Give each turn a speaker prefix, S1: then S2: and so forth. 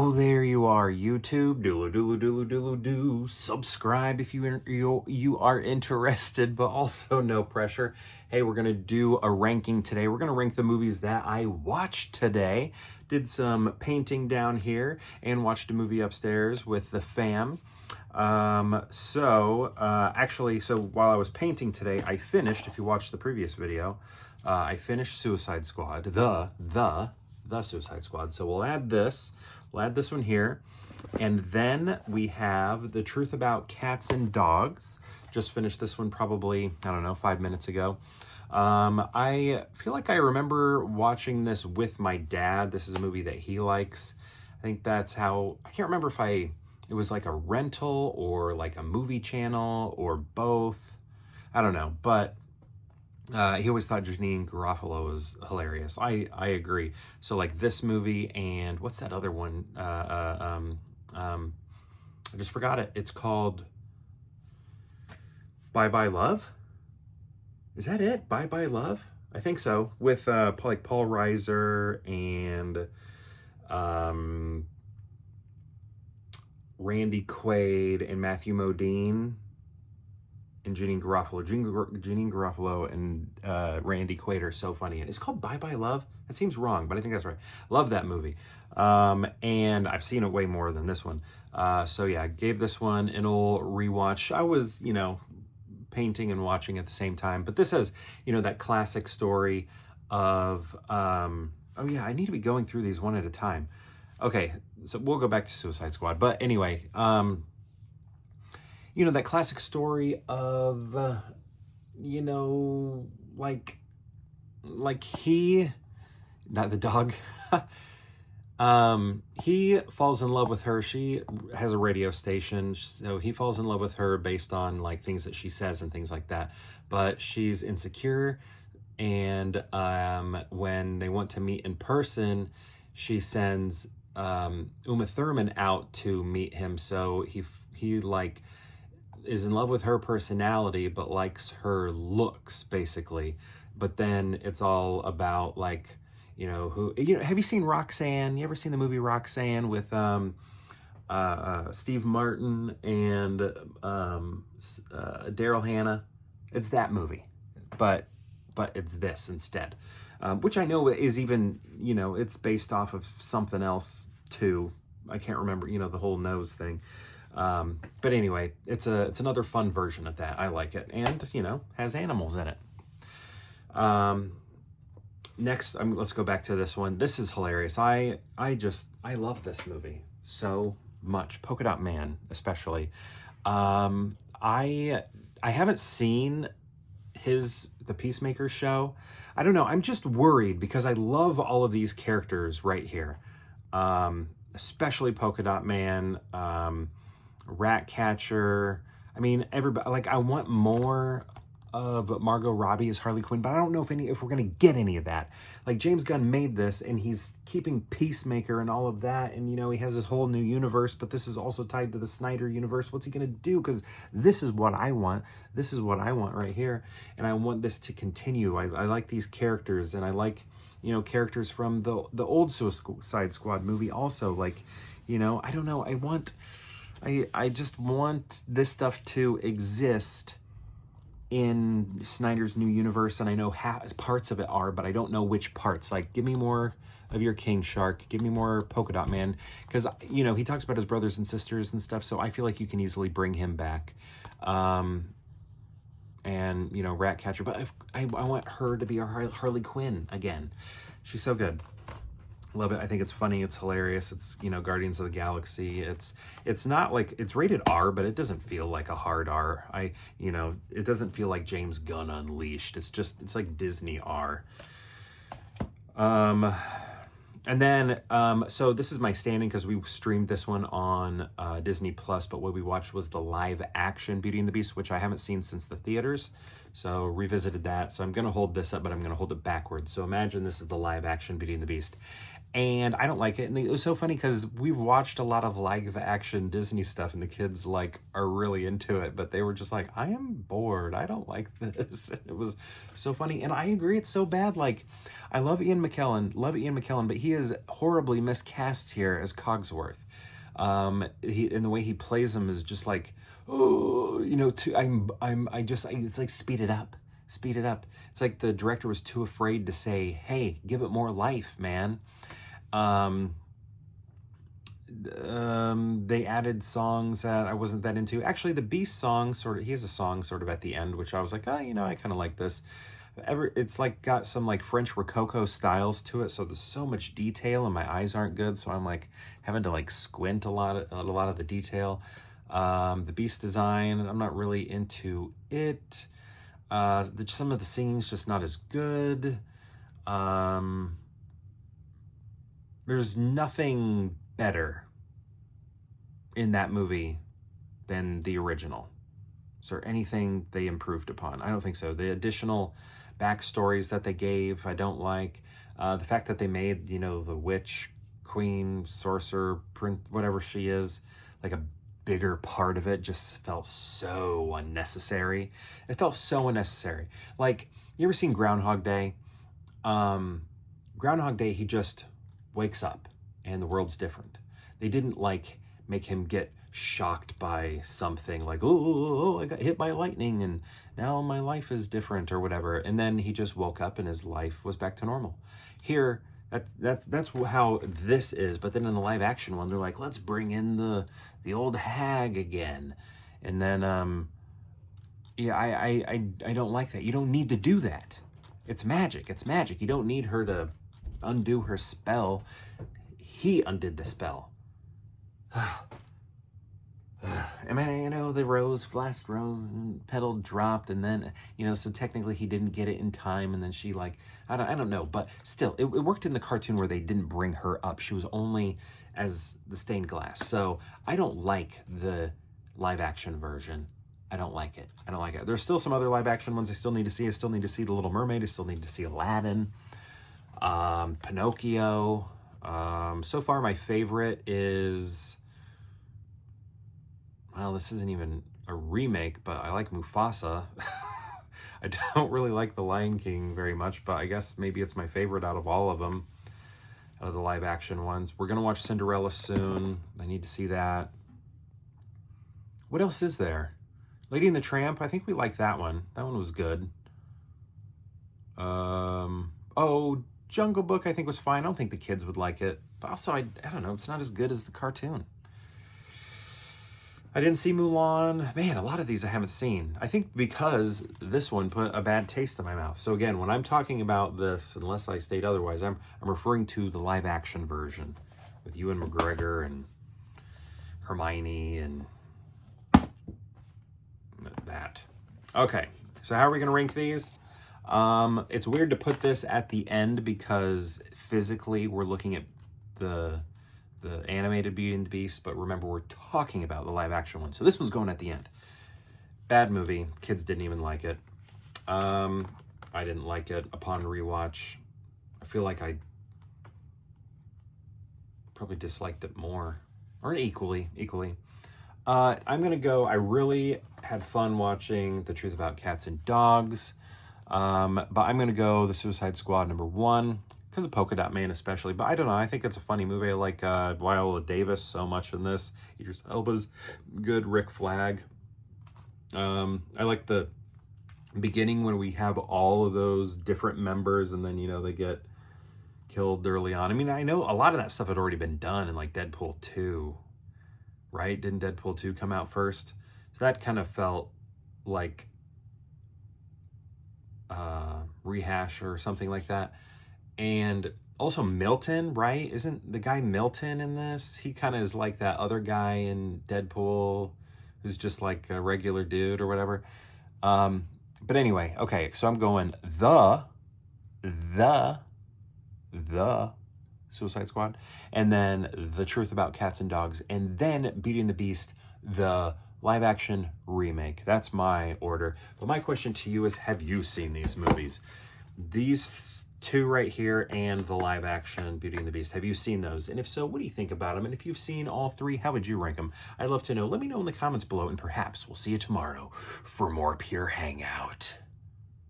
S1: Oh, there you are, YouTube. Doodle doodle doodle doodle doo. Subscribe if you are interested, but also no pressure. Hey, we're gonna do a ranking today. We're gonna rank the movies that I watched today. Did some painting down here and watched a movie upstairs with the fam. Actually, while I was painting today, I finished. If you watched the previous video, I finished Suicide Squad. The Suicide Squad. So we'll add this. We'll add this one here. And then we have The Truth About Cats and Dogs. Just finished this one probably, I don't know, 5 minutes ago. I feel like I remember watching this with my dad. This is a movie that he likes. I think that's how, I can't remember if it was like a rental or like a movie channel or both. I don't know, but he always thought Janine Garofalo was hilarious. I agree. So like this movie and what's that other one? I just forgot it. It's called Bye Bye Love. Is that it? Bye Bye Love? I think so. With like Paul Reiser and Randy Quaid and Matthew Modine. And Janine Garofalo. Janine Garofalo and Randy Quaid are so funny. And it's called Bye Bye Love. That seems wrong, but I think that's right. Love that movie. And I've seen it way more than this one. So yeah, I gave this one an old rewatch. I was, painting and watching at the same time. But this has, that classic story of, oh yeah, I need to be going through these one at a time. Okay, so we'll go back to Suicide Squad. But anyway, that classic story of, like he, not the dog, he falls in love with her. She has a radio station, so he falls in love with her based on like things that she says and things like that. But she's insecure, and when they want to meet in person, she sends Uma Thurman out to meet him. So he like is in love with her personality but likes her looks basically. But then it's all about like have you seen Roxanne? You ever seen the movie Roxanne with Steve Martin and Daryl Hannah? It's that movie, but it's this instead, which I know is even it's based off of something else too. I can't remember the whole nose thing. But anyway, it's another fun version of that. I like it, and has animals in it. Next, let's go back to this one. This is hilarious. I love this movie so much. Polka Dot Man, especially. I haven't seen the Peacemaker show. I don't know. I'm just worried because I love all of these characters right here. Especially Polka Dot Man, Ratcatcher. I mean, everybody. Like, I want more of Margot Robbie as Harley Quinn, but I don't know if we're gonna get any of that. Like, James Gunn made this, and he's keeping Peacemaker and all of that, and he has this whole new universe, but this is also tied to the Snyder universe. What's he gonna do? Because this is what I want. This is what I want right here, and I want this to continue. I like these characters, and I like characters from the old Suicide Squad movie also. Like, I don't know. I just want this stuff to exist in Snyder's new universe, and I know parts of it are, but I don't know which parts. Like, give me more of your King Shark, give me more Polka Dot Man, because he talks about his brothers and sisters and stuff, so I feel like you can easily bring him back. And Ratcatcher, but I want her to be our Harley Quinn again. She's so good. Love it. I think it's funny. It's hilarious. It's, Guardians of the Galaxy. It's not like, it's rated R, but it doesn't feel like a hard R. It doesn't feel like James Gunn Unleashed. It's like Disney R. And then, so this is my standing because we streamed this one on Disney Plus, but what we watched was the live action Beauty and the Beast, which I haven't seen since the theaters. So revisited that. So I'm going to hold this up, but I'm going to hold it backwards. So imagine this is the live action Beauty and the Beast. And I don't like it. And it was so funny because we've watched a lot of live action Disney stuff and the kids like are really into it, but they were just like, I am bored. I don't like this. And it was so funny. And I agree, it's so bad. Like, I love Ian McKellen, but he is horribly miscast here as Cogsworth. And the way he plays him is just like, oh, you know, it's like speed it up. Speed it up. It's like the director was too afraid to say, hey, give it more life, man. They added songs that I wasn't that into. Actually, the Beast song he has a song sort of at the end, which I was like, oh, you know, I kind of like this. It's like got some like French Rococo styles to it, so there's so much detail, and my eyes aren't good, so I'm like having to like squint a lot of the detail. The Beast design, I'm not really into it. Some of the singing's just not as good. There's nothing better in that movie than the original. Is there anything they improved upon? I don't think so. The additional backstories that they gave, I don't like. The fact that they made, you know, the witch, queen, sorcerer, whatever she is, like a bigger part of it just felt so unnecessary. It felt so unnecessary. Like, you ever seen Groundhog Day? Groundhog Day, he just wakes up and the world's different. They didn't like make him get shocked by something like, oh, I got hit by lightning and now my life is different or whatever. And then he just woke up and his life was back to normal. Here, that's how this is. But then in the live action one, they're like, let's bring in the old hag again. And then, I don't like that. You don't need to do that. It's magic. It's magic. You don't need her to undo her spell. He undid the spell. I mean, you know, the last rose petal dropped, and then, you know, so technically he didn't get it in time, and then she, like, I don't know, but still, it worked in the cartoon where they didn't bring her up. She was only as the stained glass. So I don't like the live action version. I don't like it. I don't like it. There's still some other live action ones I still need to see. I still need to see The Little Mermaid. I still need to see Aladdin, Pinocchio. So far, my favorite is, well, this isn't even a remake, but I like Mufasa. I don't really like The Lion King very much, but I guess maybe it's my favorite out of all of them, out of the live action ones. We're going to watch Cinderella soon. I need to see that. What else is there? Lady and the Tramp, I think we like that one. That one was good. Oh, Jungle Book I think was fine. I don't think the kids would like it. But also, I don't know, it's not as good as the cartoon. I didn't see Mulan. Man, a lot of these I haven't seen. I think because this one put a bad taste in my mouth. So again, when I'm talking about this, unless I state otherwise, I'm referring to the live action version with Ewan McGregor and Hermione and that. Okay, so how are we going to rank these? It's weird to put this at the end because physically we're looking at the animated Beauty and the Beast, but remember we're talking about the live action one. So this one's going at the end. Bad movie. Kids didn't even like it. I didn't like it upon rewatch. I feel like I probably disliked it more, or equally. I'm going to go, I really had fun watching The Truth About Cats and Dogs, but I'm going to go The Suicide Squad #1, because of Polka Dot Man especially, but I don't know, I think it's a funny movie. I like Viola Davis so much in this. Idris Elba's good, Rick Flag. I like the beginning when we have all of those different members and then, you know, they get killed early on. I mean, I know a lot of that stuff had already been done in like Deadpool 2, right? Didn't Deadpool 2 come out first? So that kind of felt like rehash or something like that. And also Milton, right? Isn't the guy Milton in this? He kind of is like that other guy in Deadpool who's just like a regular dude or whatever. But anyway, okay, so I'm going the Suicide Squad, and then The Truth About Cats and Dogs, and then Beauty and the Beast, the live action remake. That's my order. But my question to you is, have you seen these movies? These 2 right here and the live action Beauty and the Beast. Have you seen those? And if so, what do you think about them? And if you've seen all 3, how would you rank them? I'd love to know. Let me know in the comments below, and perhaps we'll see you tomorrow for more Pure Hangout.